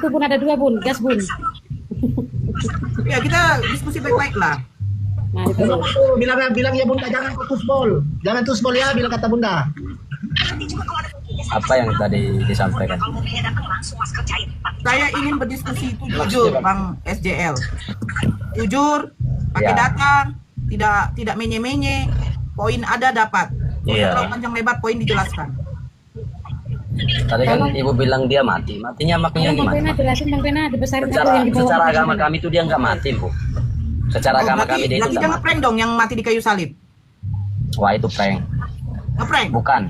Itu pun ada 2 bun, gas bun. Ya kita diskusi baik-baik lah. Nah, itu. Bilang ya Bunda, jangan tusbol. Jangan tusbol ya, bilang kata Bunda. Apa yang tadi disampaikan? Saya ingin berdiskusi itu jujur, Bang SJL. Jujur, pakai Ya. data, tidak menye-menye. Poin ada dapat. Iya. Terlalu panjang lebar, poin dijelaskan. Tadi kan ibu bilang dia mati. Matinya makanya Bang Pena gimana? jelasin Bang Pena dibesarin apa yang dibawa. Secara agama kami itu dia nggak mati, Bu. Secara agama kami dia itu berarti nggak dia mati. ngeprank dong yang mati di kayu salib. Wah, itu prank. Ngeprank. Bukan.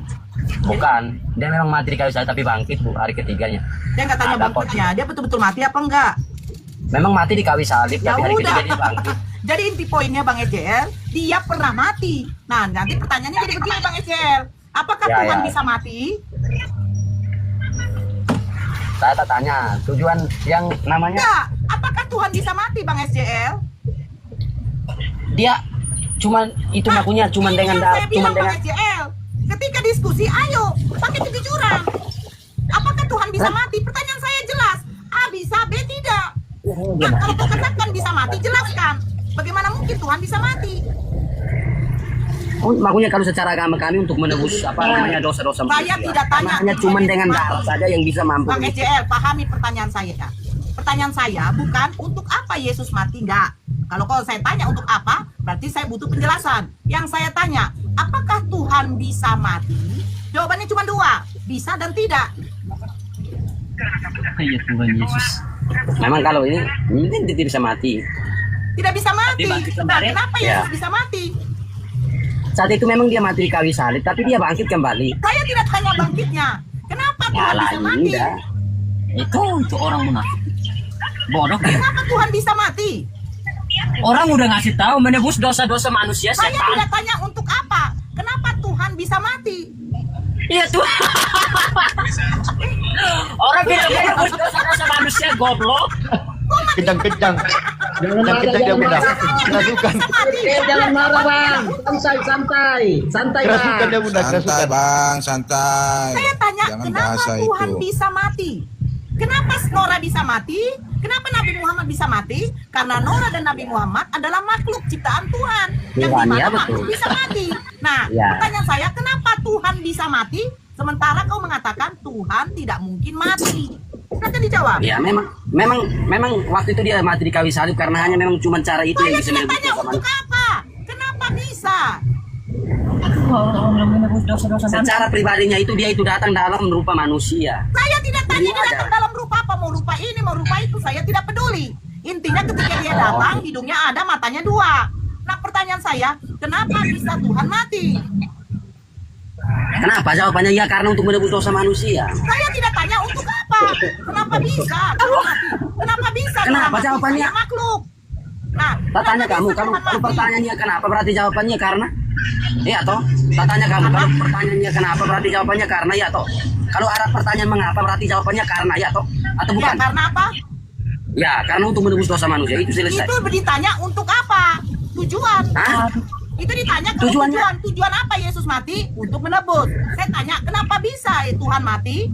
Dia memang mati di kayu salib tapi bangkit, Bu, hari ketiganya. Saya nggak tanya Ada bangkitnya, dia betul-betul mati apa enggak? Memang mati di kayu salib Ya tapi hari udah. ketiga dia bangkit. Jadi inti poinnya Bang SJL, dia pernah mati. Nah, nanti pertanyaannya jadi begini Bang SJL. Apakah Ya, Tuhan ya. bisa mati? Saya tak tanya tujuan yang namanya Enggak. Apakah Tuhan bisa mati Bang SJL? dia cuman itu ngakunya cuman Ini dengan yang saya cuman bilang dengan Bang SJL. Ketika diskusi, ayo pakai kejujuran. Apakah Tuhan bisa mati? Pertanyaan saya jelas. A bisa, B tidak. Nah, kalau kau katakan bisa mati, jelaskan. Bagaimana mungkin Tuhan bisa mati? Oh, makanya kalau secara agama kami untuk menebus apa namanya dosa-dosa Saya tidak tanya. hanya cuman dengan darah saja yang bisa mampu. Bang SJL, pahami pertanyaan saya. Pertanyaan saya bukan untuk apa Yesus mati, enggak. Kalau saya tanya untuk apa, berarti saya butuh penjelasan. Yang saya tanya, apakah Tuhan bisa mati? Jawabannya cuma 2, bisa dan tidak. Ya Tuhan Yesus. Memang kalau ini tidak bisa mati. Tidak bisa mati. Tapi bangkit Nah, kembali. kenapa Ya. Yesus bisa mati? Saat itu memang dia mati di kayu salib, tapi dia bangkit kembali. Saya tidak tanya bangkitnya. Kenapa Tuhan Ya lah bisa ini mati? dah. Itu orang munafik. Bodoh dia. Kenapa Tuhan bisa mati? Orang udah ngasih tahu menebus dosa-dosa manusia Saya setan. tidak tanya untuk apa. Kenapa Tuhan bisa mati? Iya tuh. Orang bilang menebus dosa-dosa manusia goblok. Kejang-kejang. Kejang-kejang dia Bunda. Kerasukan. Jangan marah bang, santai, Kerasukan dia Bunda, Santai kerasukan. bang, santai. Saya tanya, Jangan kenapa bahasa Tuhan itu. bisa mati? Kenapa Nora bisa mati? Kenapa Nabi Muhammad bisa mati? Karena Nora dan Nabi Muhammad adalah makhluk ciptaan Tuhan. Yang Tuhan, dimana ya, makhluk betul. bisa mati. Nah, Ya. pertanyaan saya, kenapa Tuhan bisa mati? Sementara kau mengatakan Tuhan tidak mungkin mati. Nanti dijawab. Ya memang waktu itu dia mati di kayu salib karena hanya memang cuma cara itu yang Saya bisa tidak menebus tanya dosa untuk manusia. apa. Kenapa bisa? Secara pribadinya itu dia itu datang dalam rupa manusia. Saya tidak tanya Ini dia datang ada. dalam rupa apa, mau rupa ini, mau rupa itu, saya tidak peduli. Intinya ketika dia datang, hidungnya ada, matanya 2. Nah, pertanyaan saya, kenapa bisa Tuhan mati? Kenapa? Jawabannya ya karena untuk menebus dosa manusia. Saya tidak tanya untuk apa. Kenapa bisa? Kenapa bisa? Kenapa Tuhan mati? jawabannya? Saya makhluk. Nah, Tak tanya kenapa kamu, bisa kalau Tuhan mati? pertanyaannya kenapa berarti jawabannya karena? Iya toh? Tak tanya kamu, kalau pertanyaannya kenapa berarti jawabannya karena ya toh? Kalau ada pertanyaan mengapa berarti jawabannya karena ya toh? Atau Ya, bukan? karena apa? Ya, karena untuk menebus dosa manusia itu selesai. Itu ditanya untuk apa? Tujuan. Hah? Itu ditanya kalau Tujuannya? tujuan apa Yesus mati? Untuk menebus. Saya tanya, kenapa bisa Tuhan mati?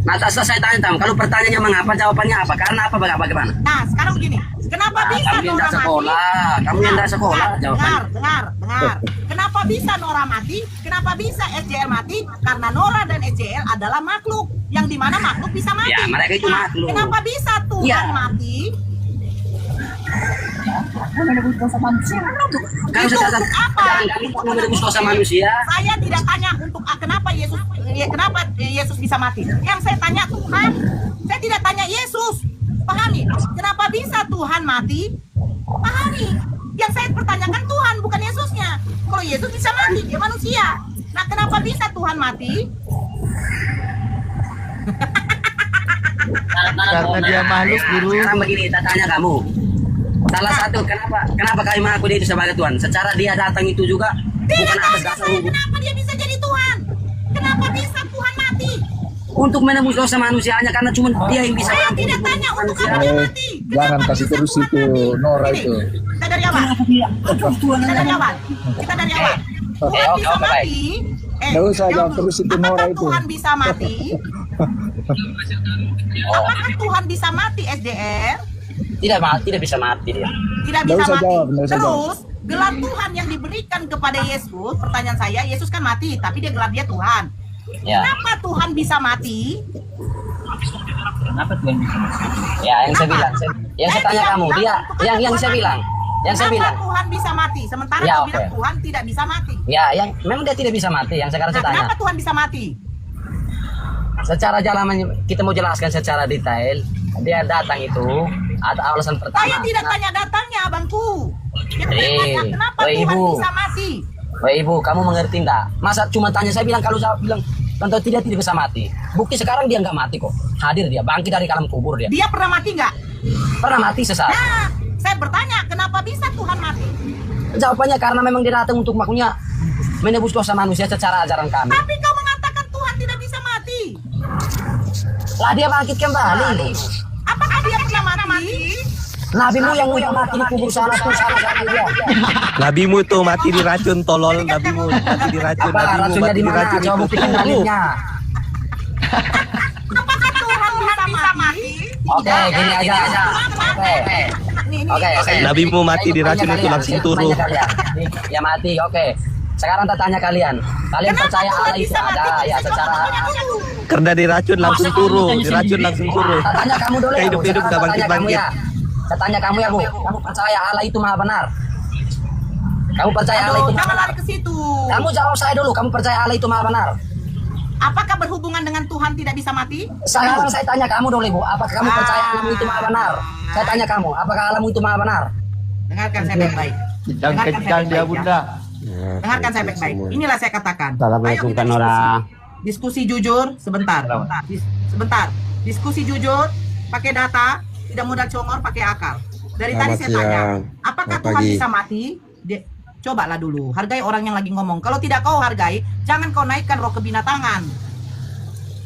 Nah, saya tanya kamu, kalau pertanyaannya mengapa, jawabannya apa? Karena apa, bagaimana? Nah, sekarang begini. Kenapa bisa Kamu yang Nora tidak mati? sekolah, kamu yang tidak sekolah, jawabannya. Dengar. Kenapa bisa Nora mati? Kenapa bisa SJL mati? Karena Nora dan SJL adalah makhluk. Yang dimana makhluk bisa mati. Ya, mereka itu Nah, makhluk. Kenapa bisa Tuhan Ya. mati? Kamu Itu secara untuk apa? menebus dosa manusia. Saya tidak tanya untuk kenapa Yesus bisa mati. Yang saya tanya Tuhan. Saya tidak tanya Yesus. Pahami? Kenapa bisa Tuhan mati? Pahami? Yang saya pertanyakan Tuhan, bukan Yesusnya. Kalau Yesus bisa mati, dia manusia. Nah, kenapa bisa Tuhan mati? Karena dia makhluk, guru. Sekarang begini, tak tanya kamu. Salah satu, kenapa kami mengaku dia itu sebagai Tuhan? Secara dia datang itu juga Tidak bukan atas tanya dasar saya hukum. kenapa dia bisa jadi Tuhan. Kenapa bisa Tuhan mati? Untuk menebus dosa manusianya karena cuma dia yang bisa Saya mengampuni tidak tanya dosa untuk manusia. apa dia mati. Jangan Kenapa kasih bisa terus Tuhan itu, mati? Nora Ini, itu. Kita dari awal. Kita dari awal. Kita dari awal. Tuhan oke, bisa baik. mati. Nggak usah, jangan jawab dulu. terus itu Apakah Nora itu. Tuhan bisa mati? Apakah Tuhan bisa mati SDR? Tidak bisa mati dia. Tidak bisa mati. Terus gelar Tuhan yang diberikan kepada Yesus, pertanyaan saya, Yesus kan mati, tapi dia gelar dia Tuhan. Ya. Kenapa Tuhan bisa mati? Ya, yang saya bilang, yang saya tanya kamu, dia, yang saya bilang, Kenapa Tuhan bisa mati? Sementara Ya, kau oke. bilang Tuhan tidak bisa mati. ya, yang memang dia tidak bisa mati. Yang sekarang Nah, saya tanya, kenapa Tuhan bisa mati? secara jalan kita mau jelaskan secara detail. Dia datang itu ada alasan pertama. Saya tidak tanya datangnya, abangku. Yang saya tanya, kenapa oh, Tuhan Ibu. bisa mati? Wah ibu, kamu mengerti enggak? Masa cuma tanya saya bilang kalau saya bilang tentu tidak bisa mati. Bukti sekarang dia nggak mati kok. Hadir dia, bangkit dari alam kubur dia. Dia pernah mati nggak? Pernah mati sesaat. Nah, saya bertanya, kenapa bisa Tuhan mati? Jawabannya karena memang dia datang untuk makunya menebus dosa manusia secara ajaran kami. Tapi kau mengatakan Tuhan tidak bisa mati. Lah dia bangkit kembali. Apakah dia pernah mati? Nabimu yang udah mati di kubur sana tuh sama dia. Nabimu tuh mati diracun, tolol. Nabimu mati diracun. Apa Nabimu racunnya mati di mana? diracun Coba itu. buktikan dalilnya. Apakah Tuhan bisa mati? Oke, gini aja. Oke. Nabimu mati diracun itu langsung turun. Nih, ya mati. Oke. Sekarang tak tanya kalian. Kalian percaya Allah itu ada ya secara Karena diracun langsung turun, diracun langsung turun. tak tanya kamu dulu ya. Bu. Hidup-hidup Sekarang gak tak tanya kamu bangkit-bangkit. ya. Saya tanya kamu ya, Bu. Kamu percaya Allah itu Maha benar? Kamu percaya Allah Aduh, itu Maha jangan benar? lari ke situ. Kamu jawab saya dulu. Kamu percaya Allah itu Maha benar? Apakah berhubungan dengan Tuhan tidak bisa mati? Sekarang saya tanya kamu dulu, Ibu. Apakah kamu percaya Allahmu itu Maha benar? Saya tanya kamu, apakah Allahmu itu Maha benar? Dengarkan saya baik-baik. Kencang dia Bunda. Dengarkan saya baik-baik. Inilah saya katakan. Assalamualaikum, Ayo kita Kanora. diskusi jujur sebentar. Sebentar. Diskusi jujur, pakai data, tidak mudah congor, pakai akal. Dari tadi Selamat saya tanya, siang. apakah Selamat Tuhan pagi. bisa mati? Cobalah dulu, hargai orang yang lagi ngomong. Kalau tidak kau hargai, jangan kau naikkan roh kebinatangan.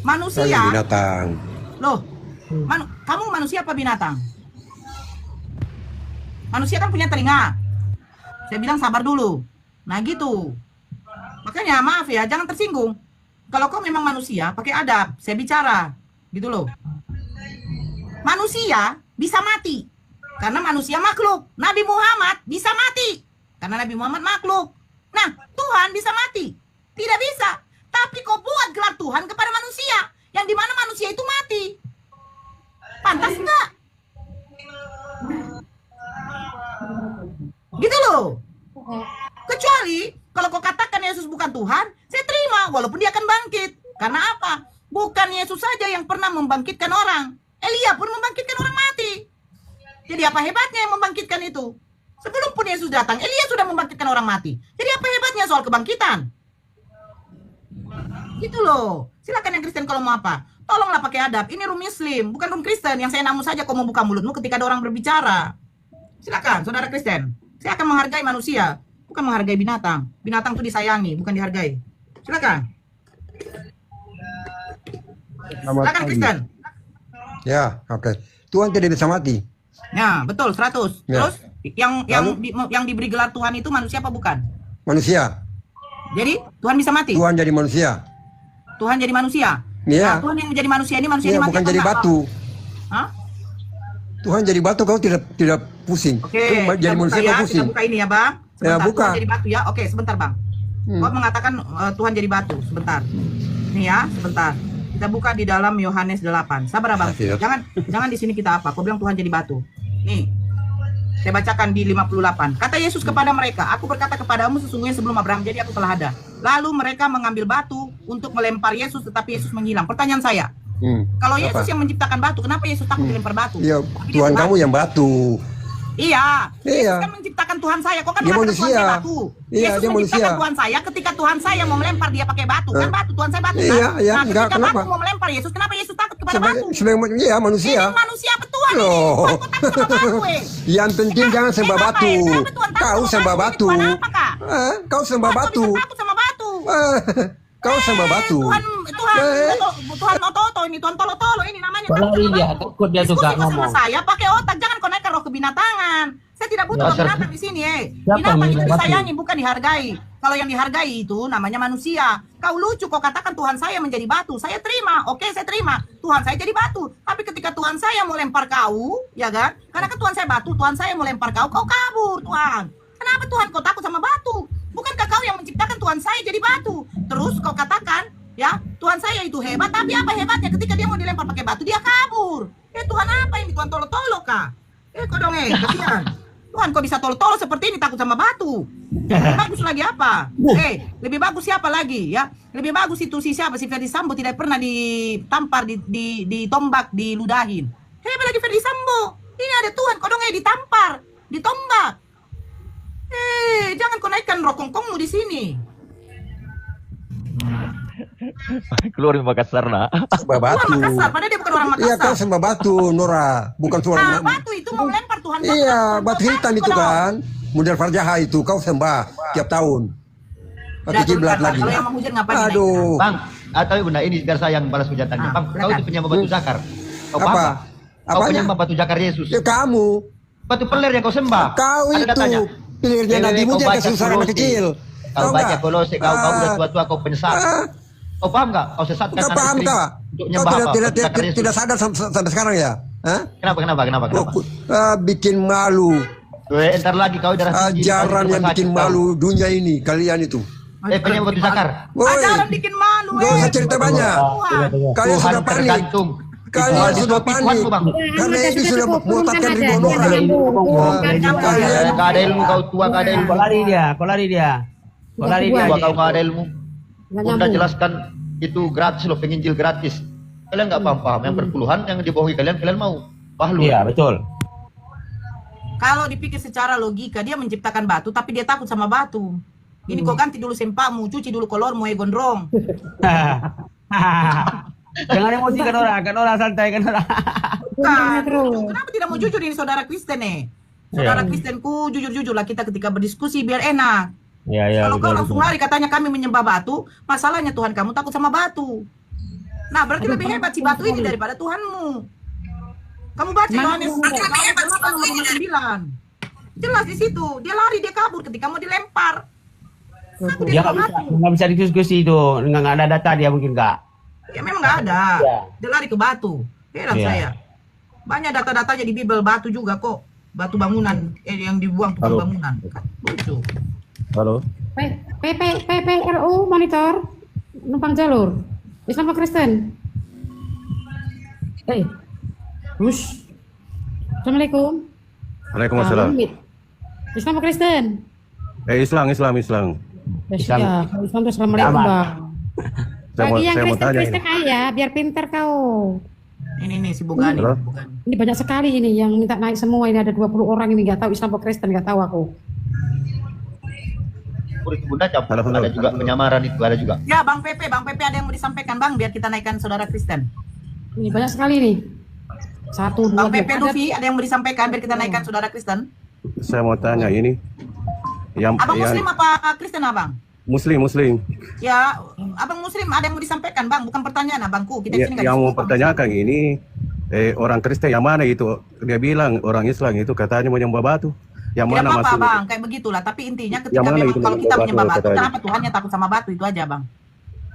Manusia, Saya binatang. loh, kamu manusia apa binatang? Manusia kan punya telinga. Saya bilang sabar dulu. Nah gitu. Makanya maaf ya, jangan tersinggung. Kalau kau memang manusia, pakai adab. Saya bicara, gitu loh. Manusia bisa mati karena manusia makhluk. Nabi Muhammad bisa mati karena Nabi Muhammad makhluk. Nah, Tuhan bisa mati? Tidak bisa. Tapi kau buat gelar Tuhan kepada manusia, yang dimana manusia itu mati. Pantas enggak? Gitu loh. Kecuali kalau kau katakan Yesus bukan Tuhan, saya terima walaupun dia akan bangkit. Karena apa? Bukan Yesus saja yang pernah membangkitkan orang. Elia pun membangkitkan orang mati. Jadi apa hebatnya yang membangkitkan itu? Sebelum pun Yesus datang, Elia sudah membangkitkan orang mati. Jadi apa hebatnya soal kebangkitan? Gitu loh. Silakan yang Kristen kalau mau apa. Tolonglah pakai adab. Ini room Muslim, bukan room Kristen. Yang saya namu saja kau mau buka mulutmu ketika ada orang berbicara. Silakan, saudara Kristen. Saya akan menghargai manusia, bukan menghargai binatang. Binatang itu disayangi, bukan dihargai. Silakan. Silakan Kristen. Ya, oke. Tuhan tidak bisa mati. Ya, betul 100. Ya. Terus yang diberi gelar Tuhan itu manusia apa bukan? Manusia. Jadi Tuhan bisa mati. Tuhan jadi manusia. Tuhan jadi manusia. Iya. Nah, Tuhan yang menjadi manusia ini manusia Iya, ini mati bukan apa jadi enggak? batu. Hah? Tuhan jadi batu kau tidak pusing. Oke, Jadi kita manusia buka ya, kau pusing. kita buka ini ya, Bang. Ya, Sebentar, buka. Tuhan jadi batu ya. Oke, sebentar, Bang. Kau mengatakan Tuhan jadi batu, sebentar. Nih ya, sebentar. Kita buka di dalam Yohanes 8. Sabar, Bang. Siap. Jangan di sini kita apa? Kau bilang Tuhan jadi batu. Nih. Saya bacakan di 58. Kata Yesus kepada mereka, "Aku berkata kepadamu sesungguhnya sebelum Abraham jadi aku telah ada." Lalu mereka mengambil batu untuk melempar Yesus, tetapi Yesus menghilang. Pertanyaan saya, kalau Yesus yang menciptakan batu, kenapa Yesus takut dilempar batu? Iya, Tapi dia Tuhan Tuhan. kamu yang batu. Iya, Yesus Iya. kan menciptakan Tuhan saya. Kok kan Dia mengatakan Tuhan manusia. saya batu? Iya, Yesus dia menciptakan manusia. Tuhan saya ketika Tuhan saya mau melempar dia pakai batu. Kan batu, Tuhan saya batu kan? Iya, iya, Nah, enggak, ketika kenapa? batu mau melempar Yesus, kenapa Yesus takut kepada batu? Iya, manusia. Ini manusia apa Tuhan ini? Loh. Tuhan kok takut sama batu, Yang penting jangan sembah Kenapa, batu. Kenapa Tuhan takut Kau sama sembah batu? batu. Ini Tuhan apa, Kak? Kau sembah Tuhan kok batu. bisa takut sama batu? Kau sembah batu. Tuhan oto-oto ini, Tuhan tolo-tolo ini namanya. Kalau takut sama iya, batu. takut dia juga Diskusi kok sama ngomong. saya pakai otak, jangan kau naikkan roh kebinatangan. Saya tidak butuh roh Siapa- binatang di sini, siapa Binatang yang itu batu? disayangi, bukan dihargai. Kalau yang dihargai itu namanya manusia. Kau lucu, kau katakan Tuhan saya menjadi batu. Saya terima, oke saya terima. Tuhan saya jadi batu. Tapi ketika Tuhan saya mau lempar kau, ya kan? Karena kan Tuhan saya batu, Tuhan saya mau lempar kau, kau kabur Tuhan. Kenapa Tuhan kau takut sama batu? Bukankah kau yang menciptakan Tuhan saya jadi batu? Terus kau katakan, ya Tuhan saya itu hebat, tapi apa hebatnya ketika dia mau dilempar pakai batu, dia kabur. Tuhan apa ini? Tuhan tolo-tolo kah? Kau dong kasihan. Tuhan kok bisa tolo-tolo seperti ini takut sama batu? Lebih bagus lagi apa? Lebih bagus siapa lagi ya? Lebih bagus itu si siapa? Si Ferdi Sambo tidak pernah ditampar, ditombak, diludahin. Hebat lagi Ferdi Sambo. Ini ada Tuhan kok dong ditampar, ditombak. Jangan kau naikkan rokongkongmu di sini. Keluar di Makassar nak. Sembah Tuhan batu. Makassar, padahal dia bukan orang Iya kan Makassar. sembah batu, Nora. Bukan suara. Nah, batu itu mau melempar Tuhan. Iya, batu hitam itu kan. Model Farjaha itu kau sembah tiap tahun. Pakai kiblat lagi. Kalau yang mau hujan ngapain? Aduh. Bang, atau bunda ini biar saya yang balas hujatannya. Bang, kau itu penyembah batu zakar. Kau paham? Apa? tak? Kau Apanya? penyembah batu zakar Yesus. Ya kamu. Batu peler yang kau sembah. Kau Ada itu. datanya. Pilihnya Nabi Kau Muda baca kesusahan anak Kolose. kecil. Kau baca nggak? Kolose, kau udah tua-tua, kau penyesat. Kau paham nggak? Kau sesatkan Kau anak paham istri kak? untuk Kau menyembah apa? Batu zakar Yesus. tidak sadar sampai sekarang ya? Hah? Kenapa? Bikin malu. Entar lagi kau darah tinggi. Ajaran kau yang bikin sakit, kau. malu dunia ini kalian itu. Penyembah batu zakar. Woi, Ajaran bikin malu. gak usah cerita banyak. Kalian Tuhan sudah panik. tergantung. Kalian Itu sudah Tuhan, panik. Bang. Karena itu sudah memutarkan Bukan ribuan ada. orang. Kalian Gak ada ilmu, kau tua gak ada ilmu. Kau lari dia. Kau lari dia. Tua kau gak ada ilmu. Nggak Udah nyambung. jelaskan itu gratis loh, penginjil gratis. Kalian nggak paham-paham, yang berpuluhan yang dibohongi kalian mau. Pahlu. Iya, betul. Kalau dipikir secara logika, dia menciptakan batu, tapi dia takut sama batu. Ini kau ganti dulu sempakmu, cuci dulu kolormu, gondrong. Jangan emosi kan orang santai kan orang. Bukan. Terus. Kenapa tidak mau jujur ini saudara Kristen Saudara Kristenku, jujur-jujurlah kita ketika berdiskusi biar enak. Iya, Kalau kau langsung lari katanya kami menyembah batu, masalahnya Tuhan kamu takut sama batu. Nah, berarti lebih hebat si batu ini daripada Tuhanmu. Kamu baca Yohanes 8:9. Jelas di situ, dia lari, dia kabur ketika mau dilempar. Aku Dia dia nggak bisa diskusi itu, nggak ada data dia mungkin nggak. Ya memang nggak ada. Ya. Dia lari ke batu. Heran Ya. saya. Banyak data-datanya di Bible batu juga kok. Batu bangunan yang dibuang tukang bangunan. Lucu. Halo. PPRU monitor numpang jalur Islam apa Kristen? Hush. Assalamualaikum. Waalaikumsalam. Islam apa Kristen? Islam. Islam. Islam. Ya, Islam tuh assalamualaikum Aman. bang. Bagi yang Saya mau tanya Kristen aja, biar pinter kau. Ini si Bogani. Halo? Ini banyak sekali ini yang minta naik semua. Ini ada 20 orang ini nggak tahu Islam apa Kristen, nggak tahu aku. Itu bunda campur. Halo. Ada juga penyamaran itu, ada juga. Ya Bang Pepe ada yang mau disampaikan Bang biar kita naikkan saudara Kristen. Ini banyak sekali nih. Satu, dua, Bang Pepe tiga. Luffy ada yang mau disampaikan biar kita naikkan saudara Kristen. Saya mau tanya ini. Abang Muslim apa Kristen Abang? Muslim. Ya, Abang Muslim ada yang mau disampaikan Bang, bukan pertanyaan Abangku. Kita Ya, sini nggak yang mau diskusi, Bang. pertanyakan ini orang Kristen yang mana itu? Dia bilang orang Islam itu katanya menyembah batu. Yang Tidak mana apa-apa maksudnya? Bang, kayak begitulah. Tapi intinya ketika Yang mana memang itu kalau kita menyembah menyembah batu, batu, katanya? kenapa Tuhannya takut sama batu itu aja Bang?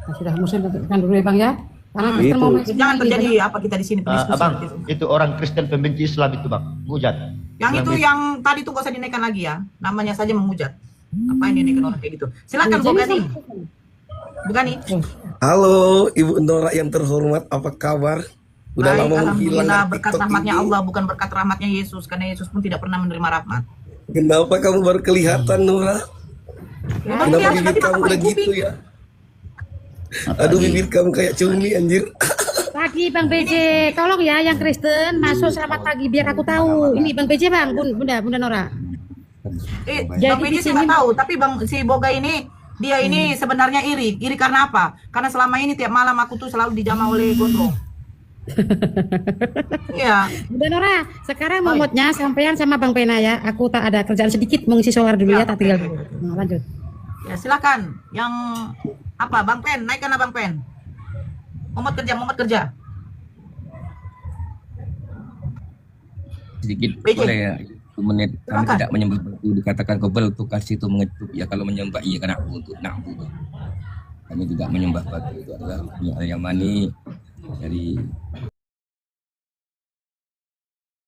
Nah, sudah Muslim kan dulu ya bang ya. Karena Kristen Itu. mau naik Jangan sendiri, terjadi banyak. apa kita di sini berdiskusi. Abang, itu orang Kristen pembenci Islam itu bang, hujat. Yang itu yang tadi tuh gak usah dinaikkan lagi ya. Namanya saja menghujat. Apa yang dinaikkan orang kayak gitu? Silakan Jadi, Bogani. Bogani. Halo Ibu Nora yang terhormat, apa kabar? Udah Baik, lama menghilang alhamdulillah dari berkat TikTok rahmatnya ini. Allah bukan berkat rahmatnya Yesus karena Yesus pun tidak pernah menerima rahmat. Kenapa kamu baru kelihatan Nora? Ya, Kenapa dia bibir tadi kamu pakai udah gitu kuping. ya? Aduh bibir kamu kayak cumi anjir. Pagi Bang BJ, tolong ya yang Kristen masuk selamat pagi biar aku tahu. Ini Bang BJ Bang, Bunda Nora. Bang di Beji sih sini- nggak tahu, tapi Bang si Boga ini dia ini sebenarnya iri. Iri karena apa? Karena selama ini tiap malam aku tuh selalu dijamah oleh gondrong. Iya. Bunda Nora, sekarang momotnya sampean sama Bang Pena ya. Aku tak ada kerjaan sedikit mengisi solar dulu ya, tak tinggal dulu. Nah, lanjut. Ya silakan. Yang apa Bang Pen? Naikkan lah Bang Pen. Momot kerja. Sedikit BJ. boleh ya 1 menit. Kami Silakan. tidak menyembah batu, dikatakan kebel tukar situ mengetuk ya, kalau menyembah iya kena untuk nak butuh. Kami juga menyembah batu itu adalah punya Al Yamani dari